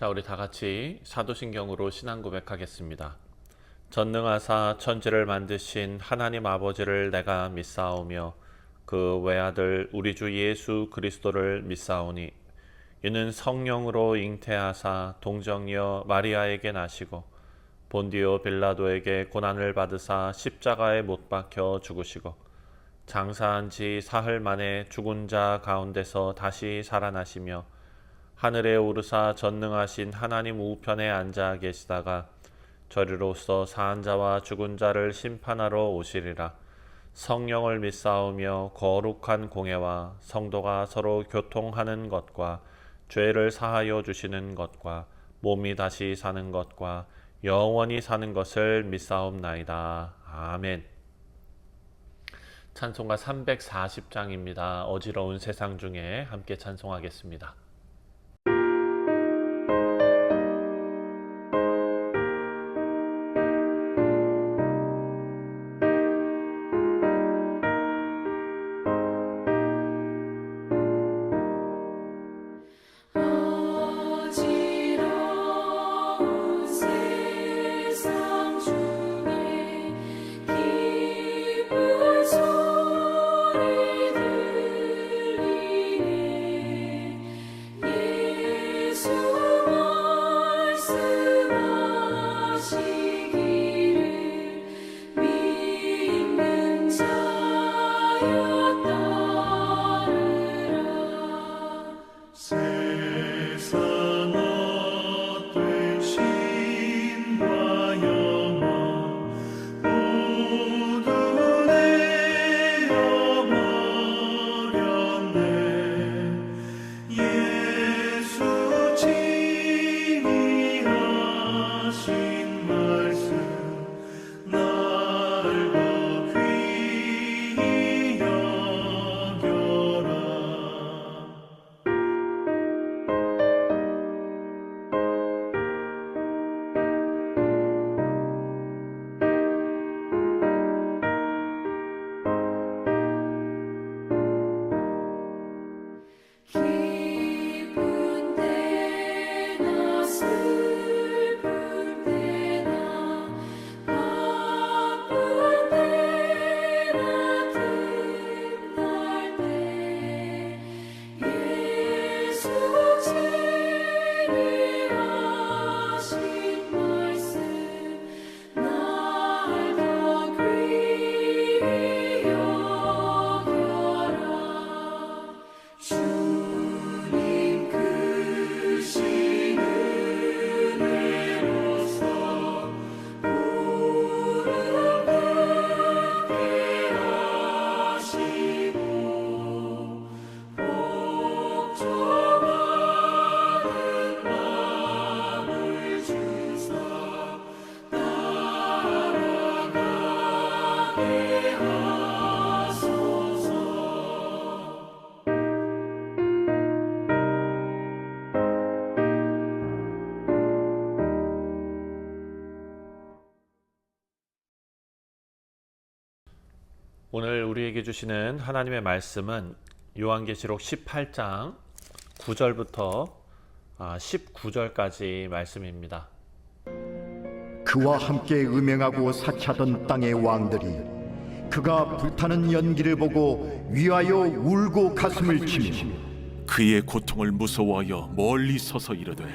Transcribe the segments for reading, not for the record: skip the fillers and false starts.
자, 우리 다 같이 사도신경으로 신앙 고백하겠습니다. 전능하사 천지를 만드신 하나님 아버지를 내가 믿사오며 그 외아들 우리 주 예수 그리스도를 믿사오니 이는 성령으로 잉태하사 동정녀 마리아에게 나시고 본디오 빌라도에게 고난을 받으사 십자가에 못 박혀 죽으시고 장사한 지 사흘 만에 죽은 자 가운데서 다시 살아나시며 하늘에 오르사 전능하신 하나님 우편에 앉아 계시다가 저리로서 사한 자와 죽은 자를 심판하러 오시리라. 성령을 믿사오며 거룩한 공예와 성도가 서로 교통하는 것과 죄를 사하여 주시는 것과 몸이 다시 사는 것과 영원히 사는 것을 믿사옵나이다. 아멘. 찬송가 340장입니다. 어지러운 세상 중에 함께 찬송하겠습니다. 오늘 우리에게 주시는 하나님의 말씀은 요한계시록 18장 9절부터 19절까지 말씀입니다. 그와 함께 음행하고 사치하던 땅의 왕들이 그가 불타는 연기를 보고 위하여 울고 가슴을 치며 그의 고통을 무서워하여 멀리 서서 이르되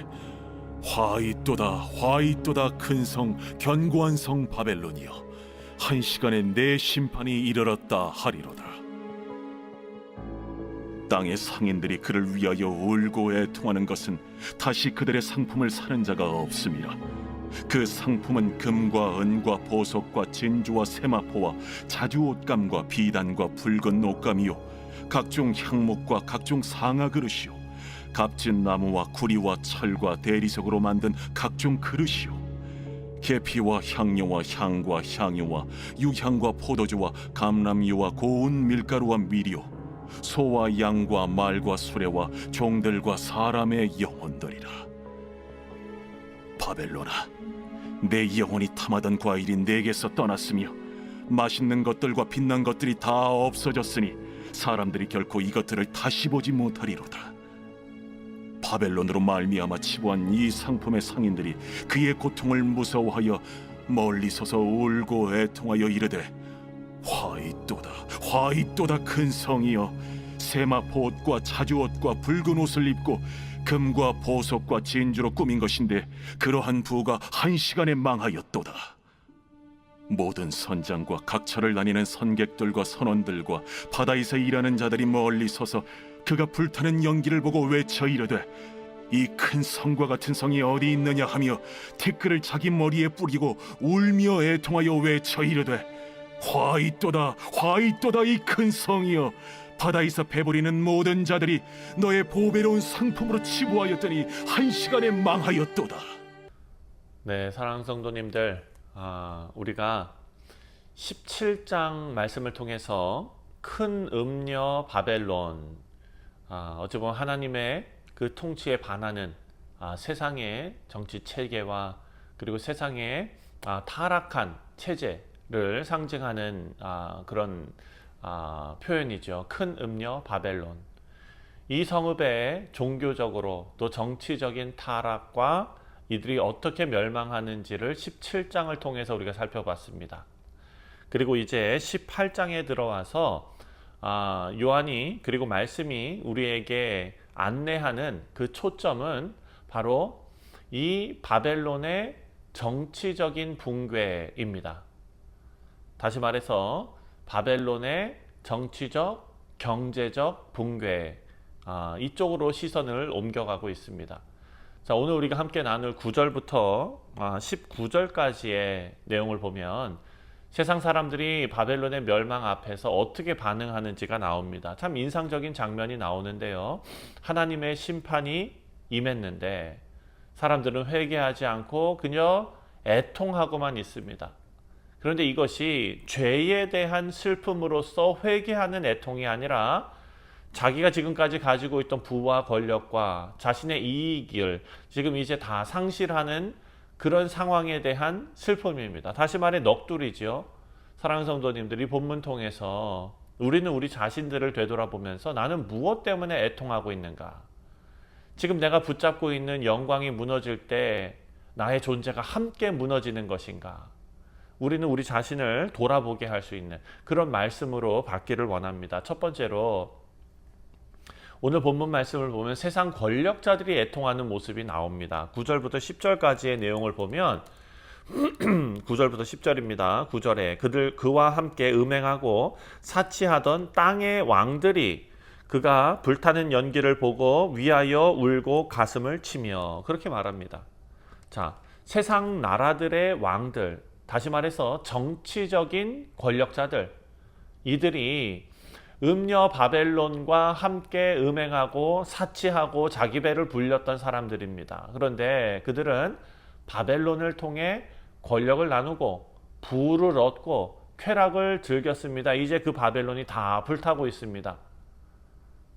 화이또다 화이또다 큰 성 견고한 성 바벨론이여 한 시간에 내 심판이 이르렀다 하리로다. 땅의 상인들이 그를 위하여 울고 애통하는 것은 다시 그들의 상품을 사는 자가 없음이라. 그 상품은 금과 은과 보석과 진주와 세마포와 자주 옷감과 비단과 붉은 옷감이요 각종 향목과 각종 상아 그릇이요 값진 나무와 구리와 철과 대리석으로 만든 각종 그릇이요 계피와 향료와 향과 향유와 유향과 포도주와 감람유와 고운 밀가루와 밀이요 소와 양과 말과 수레와 종들과 사람의 영혼들이라. 바벨론아, 내 영혼이 탐하던 과일이 내게서 떠났으며 맛있는 것들과 빛난 것들이 다 없어졌으니 사람들이 결코 이것들을 다시 보지 못하리로다. 바벨론으로 말미암아 치부한 이 상품의 상인들이 그의 고통을 무서워하여 멀리 서서 울고 애통하여 이르되 화이또다 화이또다 큰 성이여 세마포 옷과 자주 옷과 붉은 옷을 입고 금과 보석과 진주로 꾸민 것인데 그러한 부가 한 시간에 망하였도다. 모든 선장과 각처를 다니는 선객들과 선원들과 바다에서 일하는 자들이 멀리 서서 그가 불타는 연기를 보고 외쳐 이르되 이 큰 성과 같은 성이 어디 있느냐 하며 티끌을 자기 머리에 뿌리고 울며 애통하여 외쳐 이르되 화이또다 화이또다 이 큰 성이여 바다에서 배부리는 모든 자들이 너의 보배로운 상품으로 치부하였더니 한 시간에 망하였도다. 네, 사랑하는 성도님들, 우리가 17장 말씀을 통해서 큰 음녀 바벨론, 어찌 보면 하나님의 그 통치에 반하는 세상의 정치 체계와 그리고 세상의 타락한 체제를 상징하는 그런 표현이죠. 큰 음녀 바벨론. 이 성읍의 종교적으로 또 정치적인 타락과 이들이 어떻게 멸망하는지를 17장을 통해서 우리가 살펴봤습니다. 그리고 이제 18장에 들어와서 요한이 그리고 말씀이 우리에게 안내하는 그 초점은 바로 이 바벨론의 정치적인 붕괴입니다. 다시 말해서 바벨론의 정치적, 경제적 붕괴, 이쪽으로 시선을 옮겨가고 있습니다. 자, 오늘 우리가 함께 나눌 9절부터 19절까지의 내용을 보면 세상 사람들이 바벨론의 멸망 앞에서 어떻게 반응하는지가 나옵니다. 참 인상적인 장면이 나오는데요. 하나님의 심판이 임했는데 사람들은 회개하지 않고 그저 애통하고만 있습니다. 그런데 이것이 죄에 대한 슬픔으로서 회개하는 애통이 아니라 자기가 지금까지 가지고 있던 부와 권력과 자신의 이익을 지금 이제 다 상실하는 그런 상황에 대한 슬픔입니다. 다시 말해 넋두리죠. 사랑하는 성도님들, 이 본문 통해서 우리는 우리 자신들을 되돌아보면서 나는 무엇 때문에 애통하고 있는가? 지금 내가 붙잡고 있는 영광이 무너질 때 나의 존재가 함께 무너지는 것인가? 우리는 우리 자신을 돌아보게 할 수 있는 그런 말씀으로 받기를 원합니다. 첫 번째로 오늘 본문 말씀을 보면 세상 권력자들이 애통하는 모습이 나옵니다. 9절부터 10절까지의 내용을 보면 9절부터 10절입니다. 9절에 그와 함께 음행하고 사치하던 땅의 왕들이 그가 불타는 연기를 보고 위하여 울고 가슴을 치며 그렇게 말합니다. 자, 세상 나라들의 왕들, 다시 말해서 정치적인 권력자들, 이들이 음녀 바벨론과 함께 음행하고 사치하고 자기 배를 불렸던 사람들입니다. 그런데 그들은 바벨론을 통해 권력을 나누고 부를 얻고 쾌락을 즐겼습니다. 이제 그 바벨론이 다 불타고 있습니다.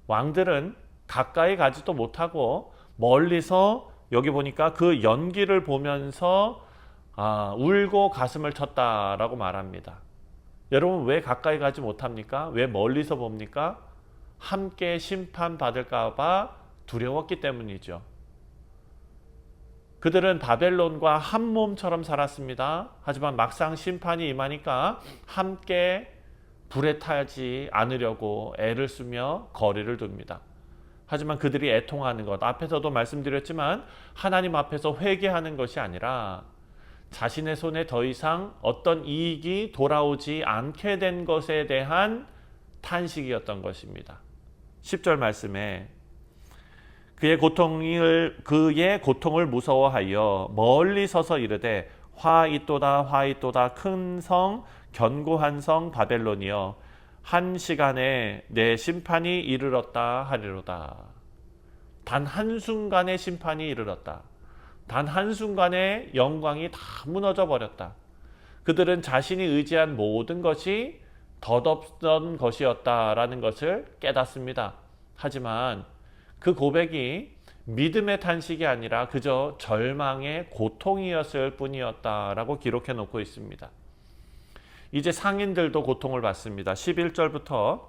왕들은 가까이 가지도 못하고 멀리서 여기 보니까 그 연기를 보면서 울고 가슴을 쳤다라고 말합니다. 여러분, 왜 가까이 가지 못합니까? 왜 멀리서 봅니까? 함께 심판받을까 봐 두려웠기 때문이죠. 그들은 바벨론과 한 몸처럼 살았습니다. 하지만 막상 심판이 임하니까 함께 불에 타지 않으려고 애를 쓰며 거리를 둡니다. 하지만 그들이 애통하는 것, 앞에서도 말씀드렸지만 하나님 앞에서 회개하는 것이 아니라 자신의 손에 더 이상 어떤 이익이 돌아오지 않게 된 것에 대한 탄식이었던 것입니다. 10절 말씀에 그의 고통을 무서워하여 멀리 서서 이르되 화이또다 화이또다 큰 성 견고한 성 바벨론이여 한 시간에 내 심판이 이르렀다 하리로다. 단 한순간의 심판이 이르렀다. 단 한순간에 영광이 다 무너져 버렸다. 그들은 자신이 의지한 모든 것이 덧없던 것이었다라는 것을 깨닫습니다. 하지만 그 고백이 믿음의 탄식이 아니라 그저 절망의 고통이었을 뿐이었다라고 기록해 놓고 있습니다. 이제 상인들도 고통을 받습니다. 11절부터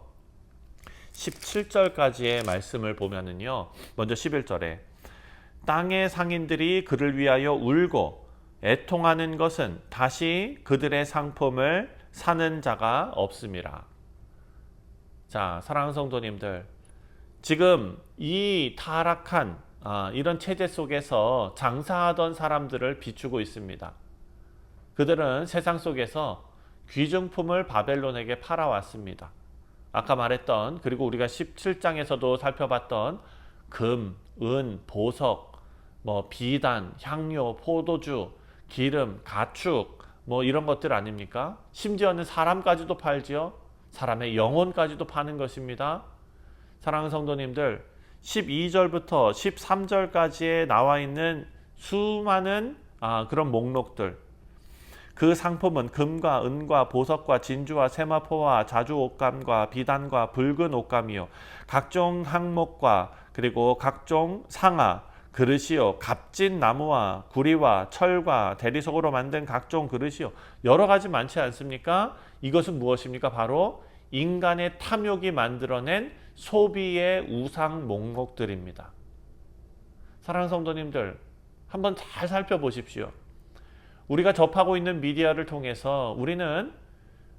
17절까지의 말씀을 보면은요. 먼저 11절에 땅의 상인들이 그를 위하여 울고 애통하는 것은 다시 그들의 상품을 사는 자가 없음이라. 자, 사랑하는 성도님들, 지금 이 타락한 이런 체제 속에서 장사하던 사람들을 비추고 있습니다. 그들은 세상 속에서 귀중품을 바벨론에게 팔아왔습니다. 아까 말했던, 그리고 우리가 17장에서도 살펴봤던 금, 은, 보석, 비단, 향료, 포도주, 기름, 가축, 이런 것들 아닙니까? 심지어는 사람까지도 팔지요. 사람의 영혼까지도 파는 것입니다. 사랑하는 성도님들, 12절부터 13절까지에 나와 있는 수많은 그런 목록들, 그 상품은 금과 은과 보석과 진주와 세마포와 자주 옷감과 비단과 붉은 옷감이요, 각종 항목과 그리고 각종 상아, 그릇이요, 값진 나무와 구리와 철과 대리석으로 만든 각종 그릇이요, 여러 가지 많지 않습니까? 이것은 무엇입니까? 바로 인간의 탐욕이 만들어낸 소비의 우상 목록들입니다. 사랑하는 성도님들, 한번 잘 살펴보십시오. 우리가 접하고 있는 미디어를 통해서 우리는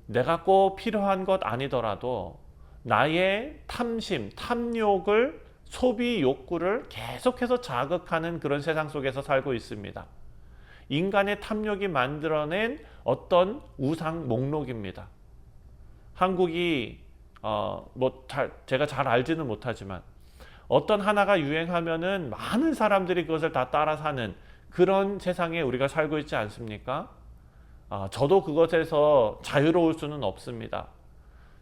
내가 꼭 필요한 것 아니더라도 나의 탐심, 탐욕을, 소비 욕구를 계속해서 자극하는 그런 세상 속에서 살고 있습니다. 인간의 탐욕이 만들어낸 어떤 우상 목록입니다. 한국이 제가 잘 알지는 못하지만 어떤 하나가 유행하면은 많은 사람들이 그것을 다 따라 사는 그런 세상에 우리가 살고 있지 않습니까? 저도 그것에서 자유로울 수는 없습니다.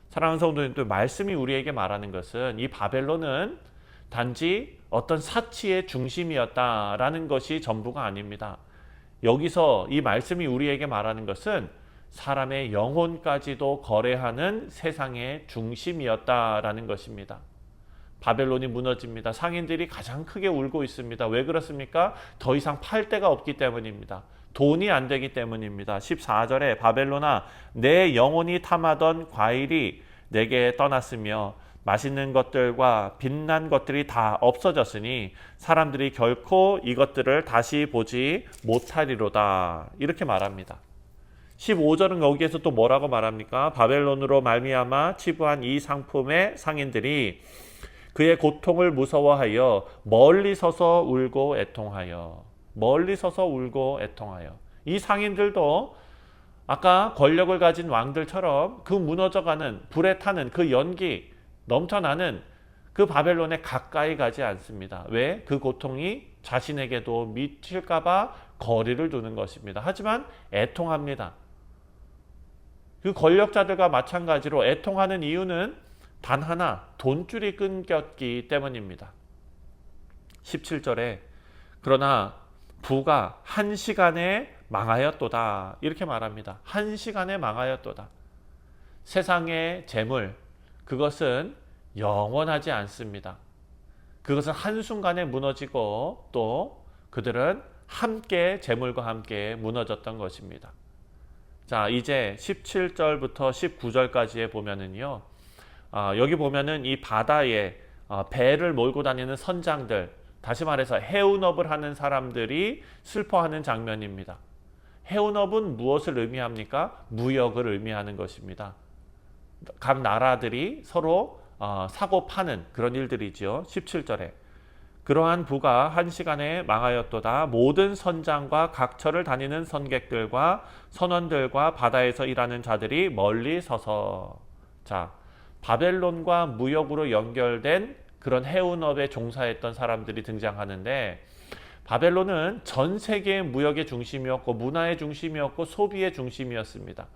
사랑하는 성도님들, 말씀이 우리에게 말하는 것은 이 바벨론은 단지 어떤 사치의 중심이었다라는 것이 전부가 아닙니다. 여기서 이 말씀이 우리에게 말하는 것은 사람의 영혼까지도 거래하는 세상의 중심이었다라는 것입니다. 바벨론이 무너집니다. 상인들이 가장 크게 울고 있습니다. 왜 그렇습니까? 더 이상 팔 데가 없기 때문입니다. 돈이 안 되기 때문입니다. 14절에 바벨론아, 내 영혼이 탐하던 과일이 내게 떠났으며 맛있는 것들과 빛난 것들이 다 없어졌으니 사람들이 결코 이것들을 다시 보지 못하리로다. 이렇게 말합니다. 15절은 여기에서 또 뭐라고 말합니까? 바벨론으로 말미암아 치부한 이 상품의 상인들이 그의 고통을 무서워하여 멀리 서서 울고 애통하여. 멀리 서서 울고 애통하여. 이 상인들도 아까 권력을 가진 왕들처럼 그 무너져가는, 불에 타는 그 연기 넘쳐나는 그 바벨론에 가까이 가지 않습니다. 왜? 그 고통이 자신에게도 미칠까봐 거리를 두는 것입니다. 하지만 애통합니다. 그 권력자들과 마찬가지로 애통하는 이유는 단 하나, 돈줄이 끊겼기 때문입니다. 17절에 그러나 부가 한 시간에 망하였도다. 이렇게 말합니다. 한 시간에 망하였도다. 세상의 재물, 그것은 영원하지 않습니다. 그것은 한순간에 무너지고 또 그들은 함께 재물과 함께 무너졌던 것입니다. 자, 이제 17절부터 19절까지에 보면은요, 여기 보면은 이 바다에 배를 몰고 다니는 선장들, 다시 말해서 해운업을 하는 사람들이 슬퍼하는 장면입니다. 해운업은 무엇을 의미합니까? 무역을 의미하는 것입니다. 각 나라들이 서로 사고 파는 그런 일들이지요. 17절에 그러한 부가 한 시간에 망하였도다. 모든 선장과 각처를 다니는 선객들과 선원들과 바다에서 일하는 자들이 멀리 서서. 자, 바벨론과 무역으로 연결된 그런 해운업에 종사했던 사람들이 등장하는데, 바벨론은 전 세계의 무역의 중심이었고 문화의 중심이었고 소비의 중심이었습니다.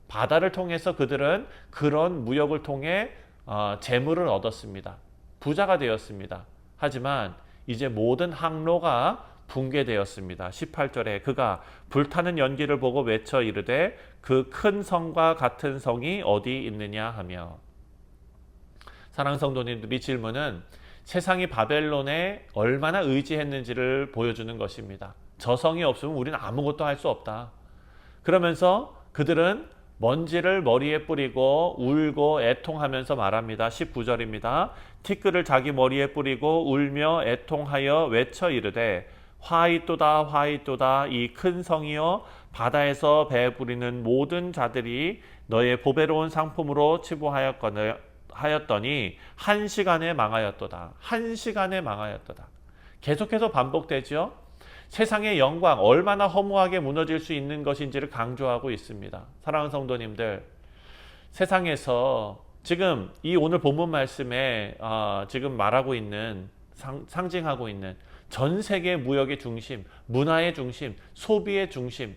바다를 통해서 그들은 그런 무역을 통해 재물을 얻었습니다. 부자가 되었습니다. 하지만 이제 모든 항로가 붕괴되었습니다. 18절에 그가 불타는 연기를 보고 외쳐 이르되 그 큰 성과 같은 성이 어디 있느냐 하며. 사랑하는 성도님들, 이 질문은 세상이 바벨론에 얼마나 의지했는지를 보여주는 것입니다. 저 성이 없으면 우리는 아무것도 할 수 없다. 그러면서 그들은 먼지를 머리에 뿌리고 울고 애통하면서 말합니다. 19절입니다. 티끌을 자기 머리에 뿌리고 울며 애통하여 외쳐 이르되 화이또다 화이또다 이 큰 성이여 바다에서 배 부리는 모든 자들이 너의 보배로운 상품으로 치부하였더니 한 시간에 망하였도다. 한 시간에 망하였도다. 계속해서 반복되죠. 세상의 영광 얼마나 허무하게 무너질 수 있는 것인지를 강조하고 있습니다. 사랑하는 성도님들, 세상에서 지금 이 오늘 본문 말씀에 지금 말하고 있는 상징하고 있는 전 세계 무역의 중심, 문화의 중심, 소비의 중심,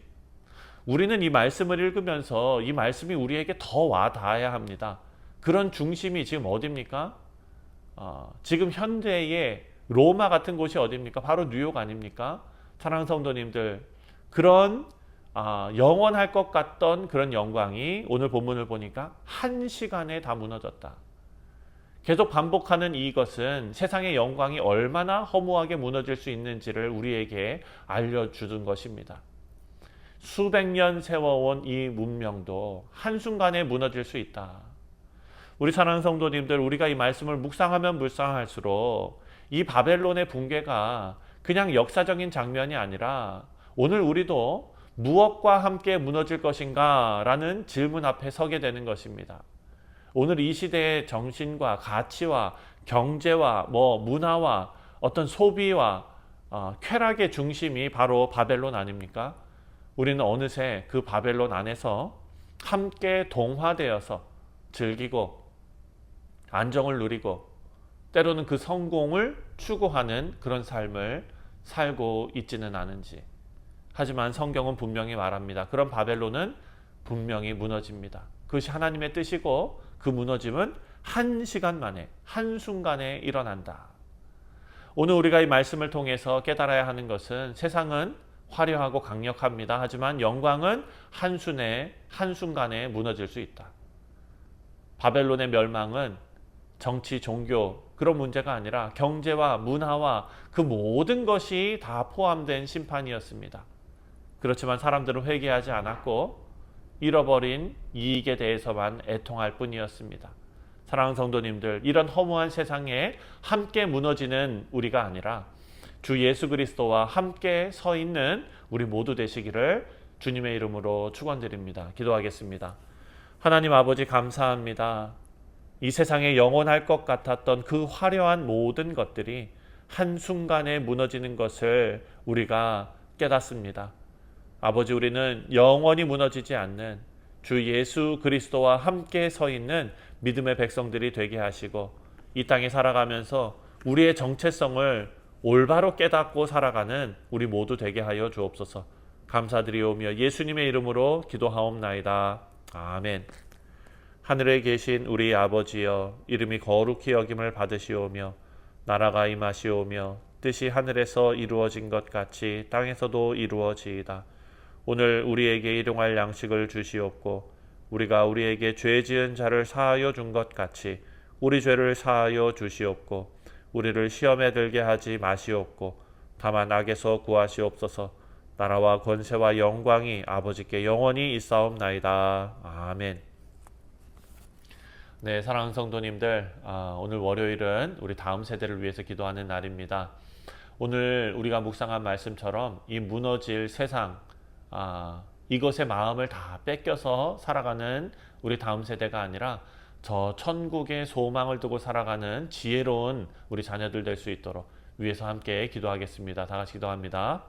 우리는 이 말씀을 읽으면서 이 말씀이 우리에게 더 와닿아야 합니다. 그런 중심이 지금 어디입니까? 지금 현대의 로마 같은 곳이 어디입니까? 바로 뉴욕 아닙니까? 사랑하는 성도님들, 그런 영원할 것 같던 그런 영광이 오늘 본문을 보니까 한 시간에 다 무너졌다. 계속 반복하는 이것은 세상의 영광이 얼마나 허무하게 무너질 수 있는지를 우리에게 알려주는 것입니다. 수백 년 세워온 이 문명도 한순간에 무너질 수 있다. 우리 사랑하는 성도님들, 우리가 이 말씀을 묵상하면 묵상할수록 이 바벨론의 붕괴가 그냥 역사적인 장면이 아니라 오늘 우리도 무엇과 함께 무너질 것인가 라는 질문 앞에 서게 되는 것입니다. 오늘 이 시대의 정신과 가치와 경제와 문화와 어떤 소비와 쾌락의 중심이 바로 바벨론 아닙니까? 우리는 어느새 그 바벨론 안에서 함께 동화되어서 즐기고 안정을 누리고 때로는 그 성공을 추구하는 그런 삶을 살고 있지는 않은지. 하지만 성경은 분명히 말합니다. 그런 바벨론은 분명히 무너집니다. 그것이 하나님의 뜻이고 그 무너짐은 한 시간 만에, 한순간에 일어난다. 오늘 우리가 이 말씀을 통해서 깨달아야 하는 것은 세상은 화려하고 강력합니다. 하지만 영광은 한순간에 무너질 수 있다. 바벨론의 멸망은 정치, 종교 그런 문제가 아니라 경제와 문화와 그 모든 것이 다 포함된 심판이었습니다. 그렇지만 사람들은 회개하지 않았고 잃어버린 이익에 대해서만 애통할 뿐이었습니다. 사랑하는 성도님들, 이런 허무한 세상에 함께 무너지는 우리가 아니라 주 예수 그리스도와 함께 서 있는 우리 모두 되시기를 주님의 이름으로 축원드립니다. 기도하겠습니다. 하나님 아버지, 감사합니다. 이 세상에 영원할 것 같았던 그 화려한 모든 것들이 한순간에 무너지는 것을 우리가 깨닫습니다. 아버지, 우리는 영원히 무너지지 않는 주 예수 그리스도와 함께 서 있는 믿음의 백성들이 되게 하시고 이 땅에 살아가면서 우리의 정체성을 올바로 깨닫고 살아가는 우리 모두 되게 하여 주옵소서. 감사드리오며 예수님의 이름으로 기도하옵나이다. 아멘. 하늘에 계신 우리 아버지여, 이름이 거룩히 여김을 받으시오며 나라가 임하시오며 뜻이 하늘에서 이루어진 것 같이 땅에서도 이루어지이다. 오늘 우리에게 일용할 양식을 주시옵고 우리가 우리에게 죄 지은 자를 사하여 준 것 같이 우리 죄를 사하여 주시옵고 우리를 시험에 들게 하지 마시옵고 다만 악에서 구하시옵소서. 나라와 권세와 영광이 아버지께 영원히 있사옵나이다. 아멘. 네, 사랑하는 성도님들, 오늘 월요일은 우리 다음 세대를 위해서 기도하는 날입니다. 오늘 우리가 묵상한 말씀처럼 이 무너질 세상, 이것의 마음을 다 뺏겨서 살아가는 우리 다음 세대가 아니라 저 천국의 소망을 두고 살아가는 지혜로운 우리 자녀들 될 수 있도록 위해서 함께 기도하겠습니다. 다 같이 기도합니다.